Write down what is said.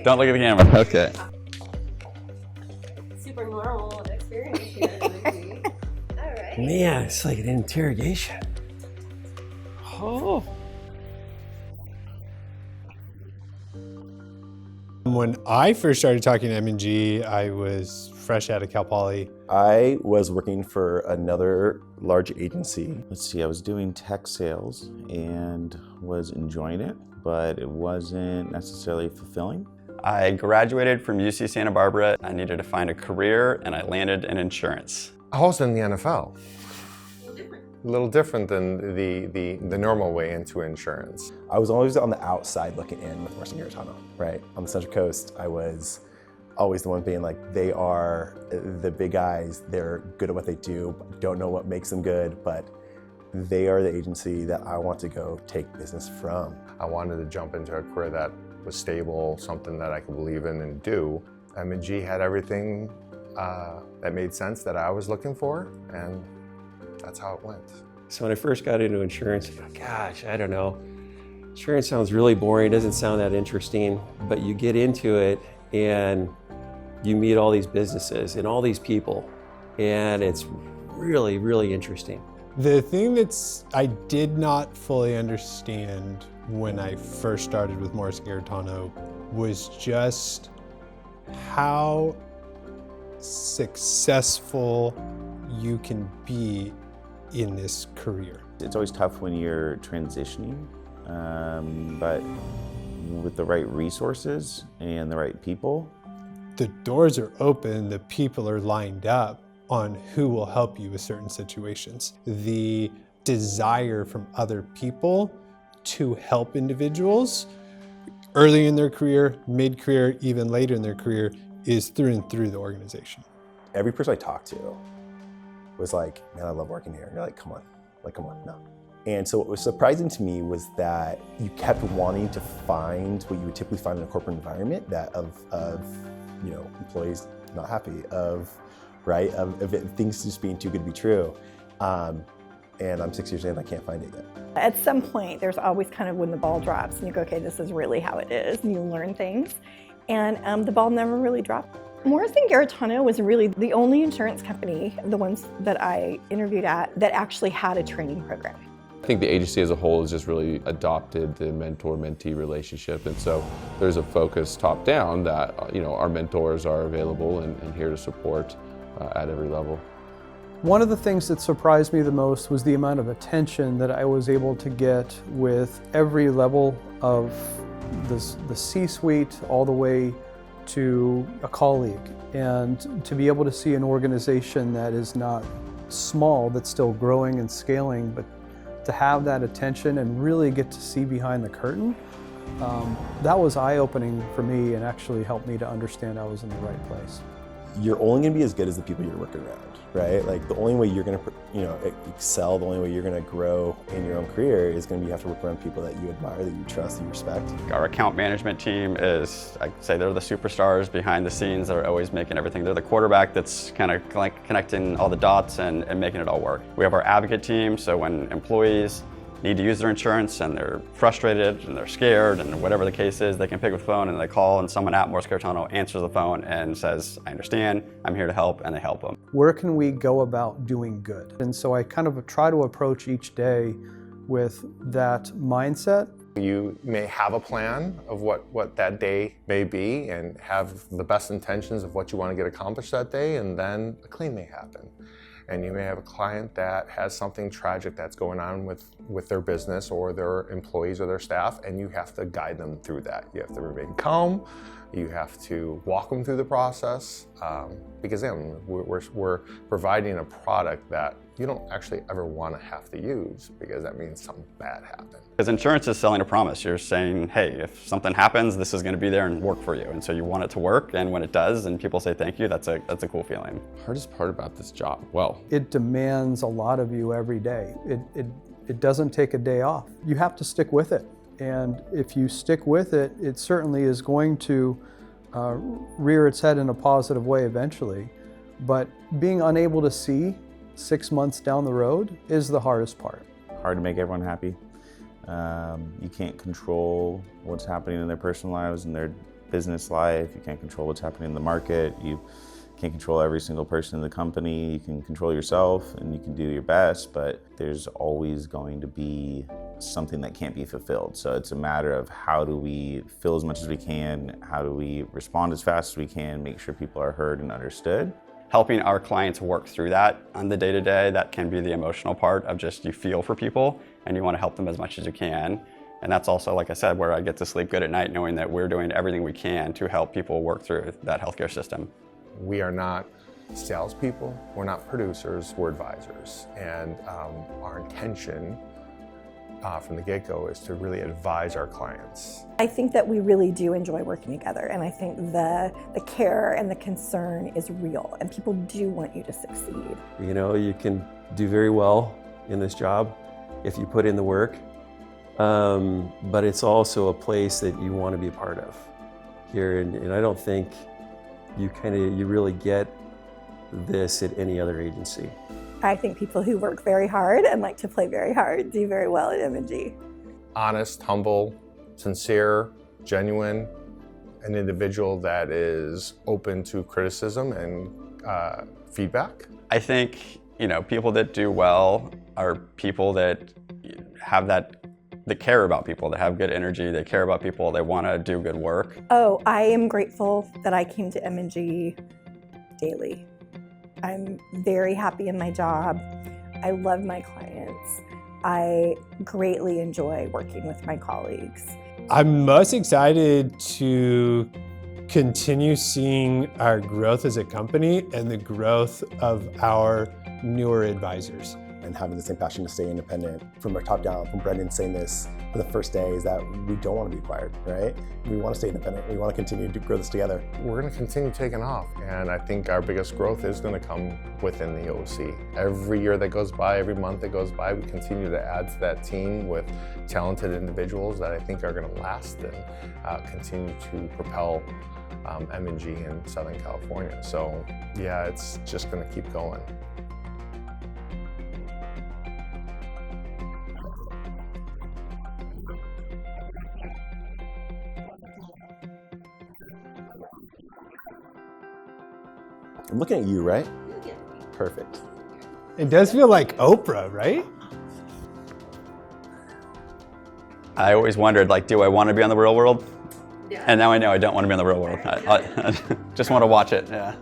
Don't look at the camera. Okay. Super normal experience here at MG. All right. Man, it's like an interrogation. Oh. When I first started talking to M&G, I was fresh out of Cal Poly. I was working for another large agency. Let's see, I was doing tech sales and was enjoying it, but it wasn't necessarily fulfilling. I graduated from UC Santa Barbara. I needed to find a career, and I landed in insurance. I was in the NFL. A little different than the normal way into insurance. I was always on the outside looking in with Morrison Garantano, right? On the Central Coast, I was always the one being like, they are the big guys, they're good at what they do, don't know what makes them good, but they are the agency that I want to go take business from. I wanted to jump into a career that was stable, something that I could believe in and do. M&G had everything that made sense that I was looking for, and that's how it went. So when I first got into insurance, I thought, gosh, I don't know. Insurance sounds really boring, doesn't sound that interesting, but you get into it and you meet all these businesses and all these people, and it's really, really interesting. The thing I did not fully understand when I first started with Morrison Garantano was just how successful you can be in this career. It's always tough when you're transitioning, but with the right resources and the right people. The doors are open, the people are lined up on who will help you with certain situations. The desire from other people to help individuals early in their career, mid-career, even later in their career is through and through the organization. Every person I talked to was like, man, I love working here. And you're like, come on, no. And so what was surprising to me was that you kept wanting to find what you would typically find in a corporate environment, that of employees not happy, of things just being too good to be true. And I'm 6 years in, I can't find it yet. At some point, there's always kind of when the ball drops and you go, okay, this is really how it is, and you learn things. And the ball never really dropped. Morrison Garantano was really the only insurance company, the ones that I interviewed at, that actually had a training program. I think the agency as a whole has just really adopted the mentor-mentee relationship, and so there's a focus top-down that our mentors are available and here to support at every level. One of the things that surprised me the most was the amount of attention that I was able to get with every level of the C-suite all the way to a colleague, and to be able to see an organization that is not small but still growing and scaling, but to have that attention and really get to see behind the curtain, that was eye-opening for me and actually helped me to understand I was in the right place. You're only going to be as good as the people you're working around, right? Like the only way you're going to, excel, the only way you're going to grow in your own career is going to be you have to work around people that you admire, that you trust, that you respect. Our account management team is, I'd say they're the superstars behind the scenes that are always making everything. They're the quarterback that's kind of like connecting all the dots and making it all work. We have our advocate team, so when employees need to use their insurance and they're frustrated and they're scared and whatever the case is, they can pick up the phone and they call, and someone at Morrison Garantano answers the phone and says, I understand, I'm here to help, and they help them. Where can we go about doing good? And so I kind of try to approach each day with that mindset. You may have a plan of what that day may be and have the best intentions of what you want to get accomplished that day, and then a claim may happen. And you may have a client that has something tragic that's going on with their business or their employees or their staff, and you have to guide them through that. You have to remain calm, you have to walk them through the process, because then we're providing a product that you don't actually ever want to have to use, because that means something bad happened. Because insurance is selling a promise. You're saying, hey, if something happens, this is going to be there and work for you. And so you want it to work, and when it does and people say thank you, that's a cool feeling. Hardest part about this job, well, It demands a lot of you every day. It doesn't take a day off. You have to stick with it. And if you stick with it, it certainly is going to rear its head in a positive way eventually. But being unable to see 6 months down the road is the hardest part. Hard to make everyone happy. You can't control what's happening in their personal lives and their business life. You can't control what's happening in the market. You can't control every single person in the company. You can control yourself and you can do your best, but there's always going to be something that can't be fulfilled. So it's a matter of how do we fill as much as we can, how do we respond as fast as we can, make sure people are heard and understood. Helping our clients work through that on the day-to-day, that can be the emotional part of just you feel for people and you want to help them as much as you can. And that's also, like I said, where I get to sleep good at night knowing that we're doing everything we can to help people work through that healthcare system. We are not salespeople, we're not producers, we're advisors. And our intention from the get-go is to really advise our clients. I think that we really do enjoy working together, and I think the care and the concern is real, and people do want you to succeed. You know, you can do very well in this job if you put in the work, but it's also a place that you want to be a part of here, and I don't think you really get this at any other agency. I think people who work very hard and like to play very hard do very well at M&G. Honest, humble, sincere, genuine, an individual that is open to criticism and feedback. I think, people that do well are people that have that care about people, that have good energy, they care about people, they want to do good work. Oh, I am grateful that I came to M&G daily. I'm very happy in my job. I love my clients. I greatly enjoy working with my colleagues. I'm most excited to continue seeing our growth as a company and the growth of our newer advisors. And having the same passion to stay independent from our top down, from Brendan saying this for the first day, is that we don't want to be acquired, right? We want to stay independent. We want to continue to grow this together. We're going to continue taking off, and I think our biggest growth is going to come within the OC. Every year that goes by, every month that goes by, we continue to add to that team with talented individuals that I think are going to last and continue to propel M&G in Southern California. So yeah, it's just going to keep going. I'm looking at you, right? Perfect. It does feel like Oprah, right? I always wondered, do I want to be on the real world? Yeah. And now I know I don't want to be in the real world. I just want to watch it, yeah.